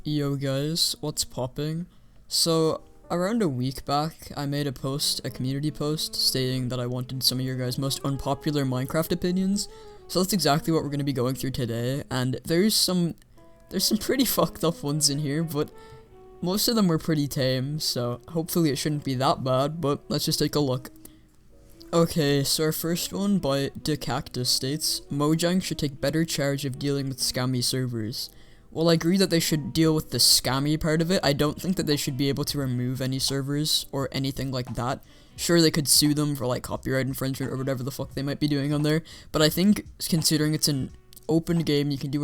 Yo guys, what's popping? So, around a week back, I made a community post, stating that I wanted some of your guys' most unpopular Minecraft opinions. So that's exactly what we're going to be going through today, and there's some pretty fucked up ones in here, but most of them were pretty tame, so hopefully it shouldn't be that bad, but let's just take a look. Okay, so our first one by DeCactus states, Mojang should take better charge of dealing with scammy servers. Well, I agree that they should deal with the scammy part of it. I don't think that they should be able to remove any servers or anything like that. Sure, they could sue them for like copyright infringement or whatever the fuck they might be doing on there, but I think considering it's an open game, you can do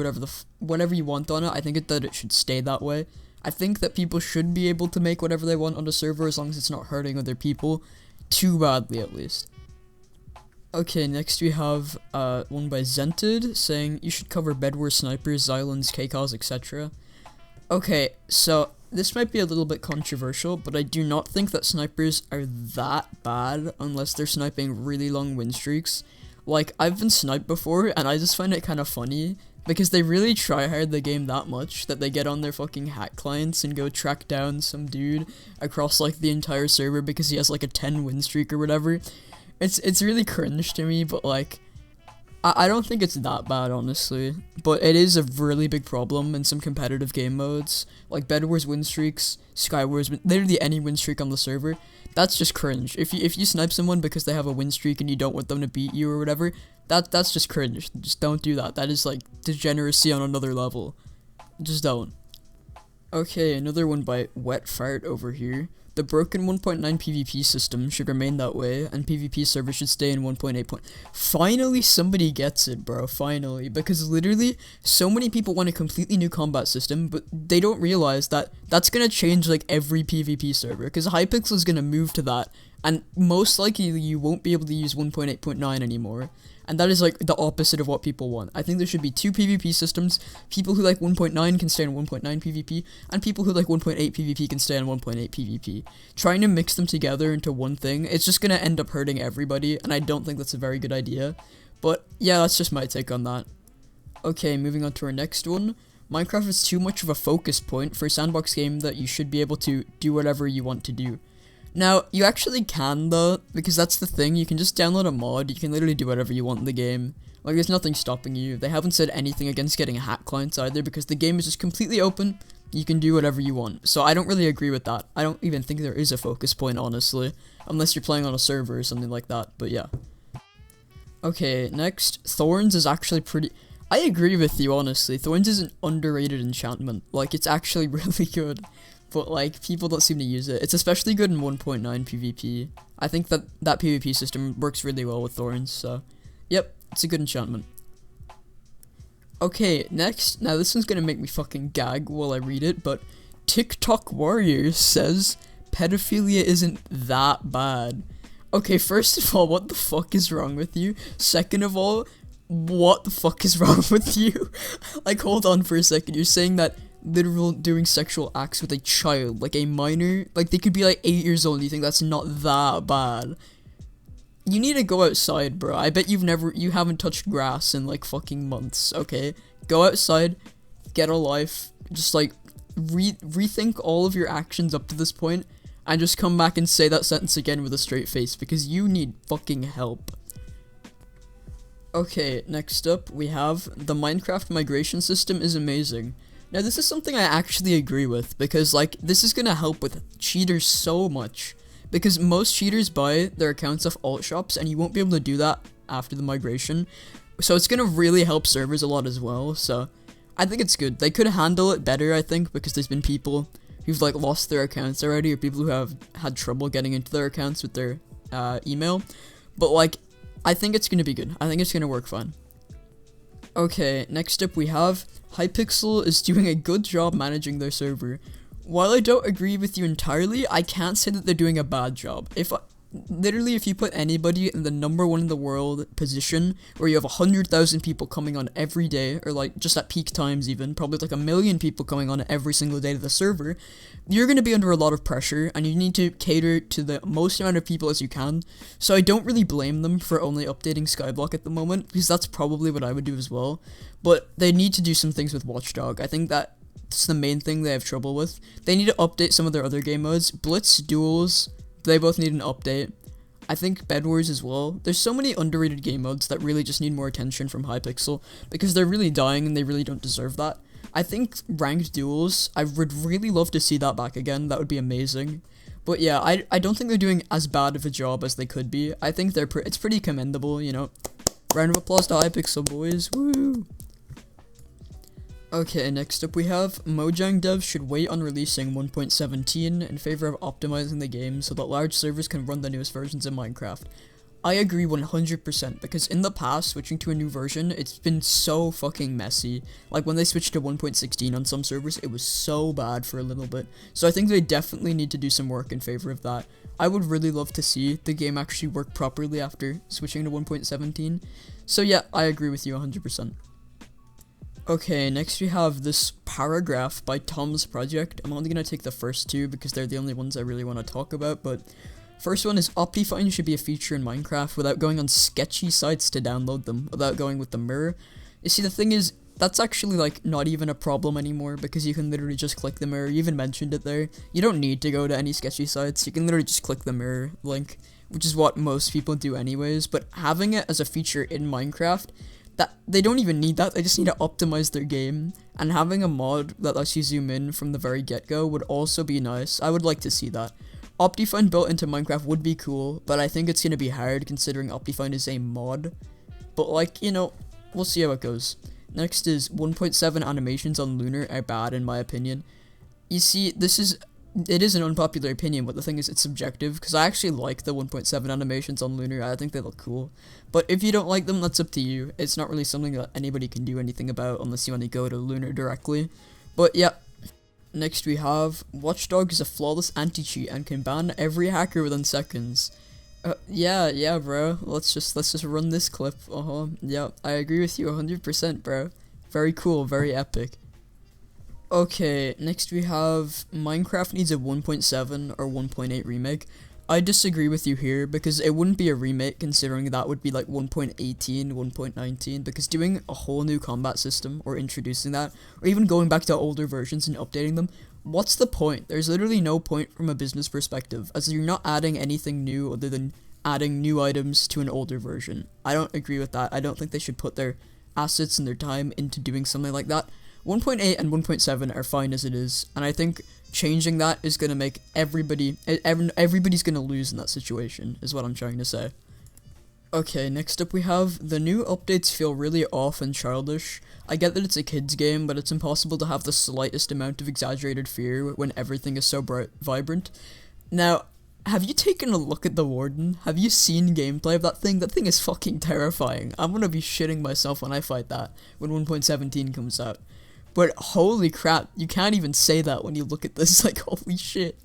whatever you want on it. I think that it should stay that way. I think that people should be able to make whatever they want on the server as long as it's not hurting other people too badly, at least. Okay, next we have one by Zented saying you should cover Bedwars, snipers, Xylons, KCOS, etc. Okay, so this might be a little bit controversial, but I do not think that snipers are that bad unless they're sniping really long win streaks. Like, I've been sniped before, and I just find it kind of funny because they really try hard the game that much that they get on their fucking hack clients and go track down some dude across like the entire server because he has like a 10 win streak or whatever. It's really cringe to me, but like, I don't think it's that bad, honestly. But it is a really big problem in some competitive game modes, like Bedwars win streaks, Skywars, literally any win streak on the server. That's just cringe. If you snipe someone because they have a win streak and you don't want them to beat you or whatever, that's just cringe. Just don't do that. That is like degeneracy on another level. Just don't. Okay, another one by Wet Fart over here. The broken 1.9 PvP system should remain that way, and PvP servers should stay in 1.8. Finally, somebody gets it, bro. Finally. Because literally, so many people want a completely new combat system, but they don't realize that that's gonna change, like, every PvP server. Because Hypixel is gonna move to that, and most likely you won't be able to use 1.8.9 anymore. And that is, like, the opposite of what people want. I think there should be two PvP systems. People who like 1.9 can stay on 1.9 PvP, and people who like 1.8 PvP can stay on 1.8 PvP. Trying to mix them together into one thing, it's just gonna end up hurting everybody, and I don't think that's a very good idea. But, yeah, that's just my take on that. Okay, moving on to our next one. Minecraft is too much of a focus point for a sandbox game that you should be able to do whatever you want to do. Now, you actually can though, because that's the thing, you can just download a mod, you can literally do whatever you want in the game. Like, there's nothing stopping you. They haven't said anything against getting hack clients either, because the game is just completely open, you can do whatever you want. So I don't really agree with that. I don't even think there is a focus point, honestly, unless you're playing on a server or something like that, but yeah. Okay, next, Thorns is actually pretty... I agree with you, honestly. Thorns is an underrated enchantment. Like, it's actually really good. But, like, people don't seem to use it. It's especially good in 1.9 PvP. I think that PvP system works really well with Thorns, so... Yep, it's a good enchantment. Okay, next. Now, this one's gonna make me fucking gag while I read it, but... TikTok Warriors says... Pedophilia isn't that bad. Okay, first of all, what the fuck is wrong with you? Second of all, what the fuck is wrong with you? Like, hold on for a second. You're saying that... literal doing sexual acts with a child, like a minor, like they could be like 8 years old, and you think that's not that bad? You need to go outside, bro. I bet you haven't touched grass in like fucking months, okay? Go outside, get a life, just like rethink all of your actions up to this point, and just come back and say that sentence again with a straight face, because you need fucking help. Okay, next up we have the Minecraft migration system is amazing. Now, this is something I actually agree with, because, like, this is gonna help with cheaters so much. Because most cheaters buy their accounts off alt shops, and you won't be able to do that after the migration. So it's gonna really help servers a lot as well, so I think it's good. They could handle it better, I think, because there's been people who've, like, lost their accounts already, or people who have had trouble getting into their accounts with their email. But, like, I think it's gonna be good. I think it's gonna work fine. Okay, next up we have Hypixel is doing a good job managing their server. While I don't agree with you entirely, I can't say that they're doing a bad job. Literally, if you put anybody in the #1 in the world position, where you have 100,000 people coming on every day, or like just at peak times even, probably like 1 million people coming on every single day to the server, you're going to be under a lot of pressure, and you need to cater to the most amount of people as you can. So I don't really blame them for only updating Skyblock at the moment, because that's probably what I would do as well. But they need to do some things with Watchdog. I think that that's the main thing they have trouble with. They need to update some of their other game modes. Blitz, Duels, they both need an update. I think Bed Wars as well. There's so many underrated game modes that really just need more attention from Hypixel because they're really dying and they really don't deserve that. I think ranked duels, I would really love to see that back again. That would be amazing. But yeah, I don't think they're doing as bad of a job as they could be. I think it's pretty commendable, you know. Round of applause to Hypixel, boys. Woo! Okay, next up we have Mojang devs should wait on releasing 1.17 in favor of optimizing the game so that large servers can run the newest versions of Minecraft. I agree 100% because in the past, switching to a new version, it's been so fucking messy. Like when they switched to 1.16 on some servers, it was so bad for a little bit. So I think they definitely need to do some work in favor of that. I would really love to see the game actually work properly after switching to 1.17. So yeah, I agree with you 100%. Okay, next we have this paragraph by Tom's Project. I'm only going to take the first two because they're the only ones I really want to talk about, but first one is Optifine should be a feature in Minecraft without going on sketchy sites to download them, without going with the mirror. You see, the thing is, that's actually like not even a problem anymore because you can literally just click the mirror. You even mentioned it there. You don't need to go to any sketchy sites. You can literally just click the mirror link, which is what most people do anyways, but having it as a feature in Minecraft, that they don't even need that. They just need to optimize their game, and having a mod that lets you zoom in from the very get-go would also be nice. I would like to see that. Optifine built into Minecraft would be cool, but I think it's gonna be hard considering Optifine is a mod. But like, you know, we'll see how it goes. Next is 1.7 animations on Lunar are bad in my opinion. You see, it is an unpopular opinion, but the thing is it's subjective, because I actually like the 1.7 animations on Lunar. I think they look cool. But if you don't like them, that's up to you. It's not really something that anybody can do anything about unless you want to go to Lunar directly. But yeah. Next we have Watch Dogs is a flawless anti-cheat and can ban every hacker within seconds. Yeah, bro. Let's just run this clip. Yeah, I agree with you 100%, bro. Very cool, very epic. Okay, next we have Minecraft needs a 1.7 or 1.8 remake. I disagree with you here because it wouldn't be a remake considering that would be like 1.18, 1.19, because doing a whole new combat system or introducing that or even going back to older versions and updating them, what's the point? There's literally no point from a business perspective as you're not adding anything new other than adding new items to an older version. I don't agree with that. I don't think they should put their assets and their time into doing something like that. 1.8 and 1.7 are fine as it is, and I think changing that is going to make everybody's going to lose in that situation, is what I'm trying to say. Okay, next up we have, the new updates feel really off and childish. I get that it's a kid's game, but it's impossible to have the slightest amount of exaggerated fear when everything is so vibrant. Now, have you taken a look at the Warden? Have you seen gameplay of that thing? That thing is fucking terrifying. I'm gonna be shitting myself when I fight that, when 1.17 comes out. But holy crap, you can't even say that when you look at this, like, holy shit.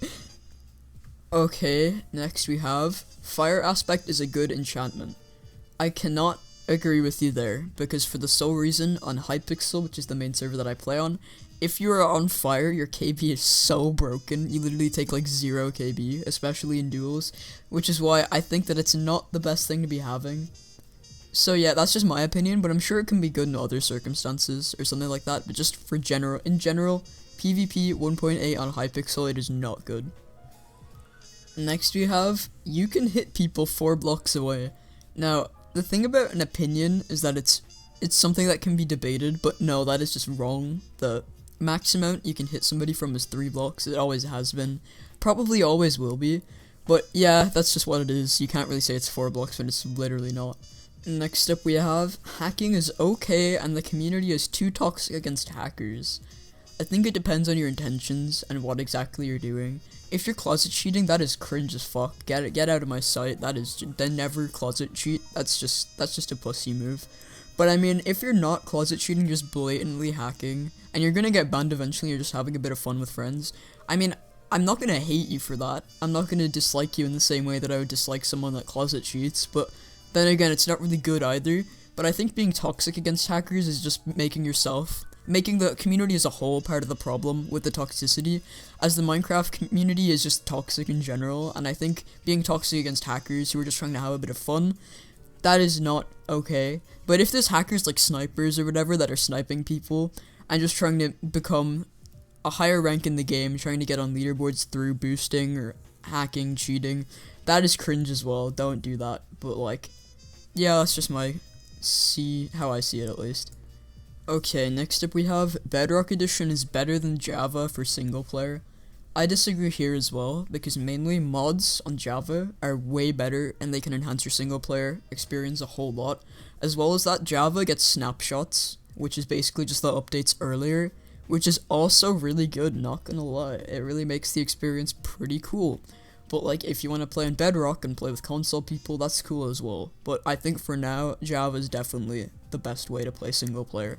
Okay, next we have, Fire Aspect is a good enchantment. I cannot agree with you there, because for the sole reason, on Hypixel, which is the main server that I play on, if you are on fire, your KB is so broken, you literally take like 0 KB, especially in duels, which is why I think that it's not the best thing to be having. So yeah, that's just my opinion, but I'm sure it can be good in other circumstances or something like that, but just for in general, PvP 1.8 on Hypixel, it is not good. Next we have, you can hit people 4 blocks away. Now, the thing about an opinion is that it's something that can be debated, but no, that is just wrong. The max amount you can hit somebody from is 3 blocks, it always has been, probably always will be, but yeah, that's just what it is. You can't really say it's 4 blocks when it's literally not. Next up we have, hacking is okay and the community is too toxic against hackers. I think it depends on your intentions and what exactly you're doing. If you're closet cheating, that is cringe as fuck. Get out of my sight. That is, then never closet cheat. That's just a pussy move. But I mean, if you're not closet cheating, just blatantly hacking, and you're gonna get banned eventually, you're just having a bit of fun with friends. I mean, I'm not gonna hate you for that. I'm not gonna dislike you in the same way that I would dislike someone that closet cheats, but then again, it's not really good either. But I think being toxic against hackers is just making the community as a whole part of the problem with the toxicity, as the Minecraft community is just toxic in general, and I think being toxic against hackers who are just trying to have a bit of fun, that is not okay. But if there's hackers like snipers or whatever that are sniping people and just trying to become a higher rank in the game, trying to get on leaderboards through boosting or hacking, cheating, that is cringe as well. Don't do that. But like, yeah, that's just how I see it at least. Okay, next up we have Bedrock Edition is better than Java for single player. I disagree here as well, because mainly mods on Java are way better and they can enhance your single player experience a whole lot, as well as that Java gets snapshots, which is basically just the updates earlier, which is also really good, not gonna lie. It really makes the experience pretty cool. But like, if you want to play on Bedrock and play with console people, that's cool as well. But I think for now, Java is definitely the best way to play single player.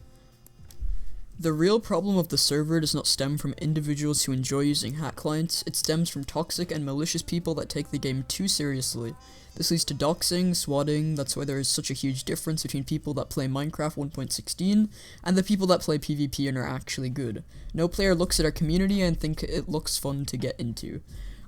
The real problem of the server does not stem from individuals who enjoy using hack clients, it stems from toxic and malicious people that take the game too seriously. This leads to doxing, swatting, that's why there is such a huge difference between people that play Minecraft 1.16 and the people that play PvP and are actually good. No player looks at our community and think it looks fun to get into.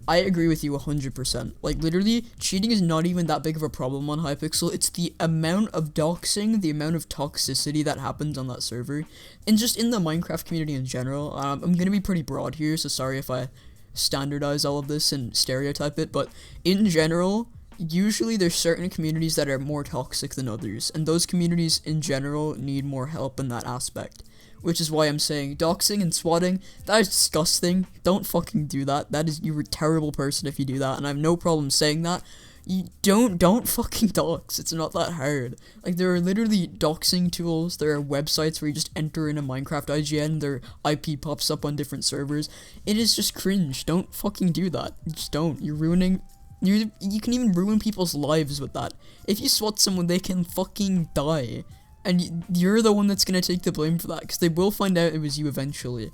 I agree with you 100%. Like, literally, cheating is not even that big of a problem on Hypixel. It's the amount of doxing, the amount of toxicity that happens on that server, and just in the Minecraft community in general. I'm gonna be pretty broad here, so sorry if I standardize all of this and stereotype it, but in general, usually there's certain communities that are more toxic than others, and those communities in general need more help in that aspect. Which is why I'm saying doxing and swatting, that is disgusting. Don't fucking do that. You're a terrible person if you do that, and I have no problem saying that. You don't fucking dox. It's not that hard. Like, there are literally doxing tools. There are websites where you just enter in a Minecraft IGN, their IP pops up on different servers. It is just cringe. Don't fucking do that. Just don't. You're ruining... You can even ruin people's lives with that. If you swat someone, they can fucking die. And you're the one that's gonna take the blame for that, because they will find out it was you eventually.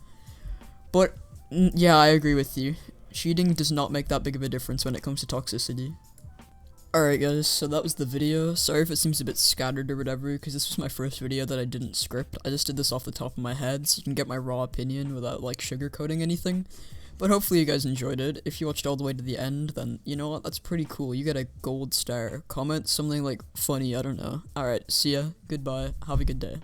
But, yeah, I agree with you. Cheating does not make that big of a difference when it comes to toxicity. Alright guys, so that was the video. Sorry if it seems a bit scattered or whatever, because this was my first video that I didn't script. I just did this off the top of my head, so you can get my raw opinion without, like, sugarcoating anything. But hopefully you guys enjoyed it. If you watched all the way to the end, then you know what, that's pretty cool. You get a gold star. Comment something like funny, I don't know. Alright, see ya, goodbye, have a good day.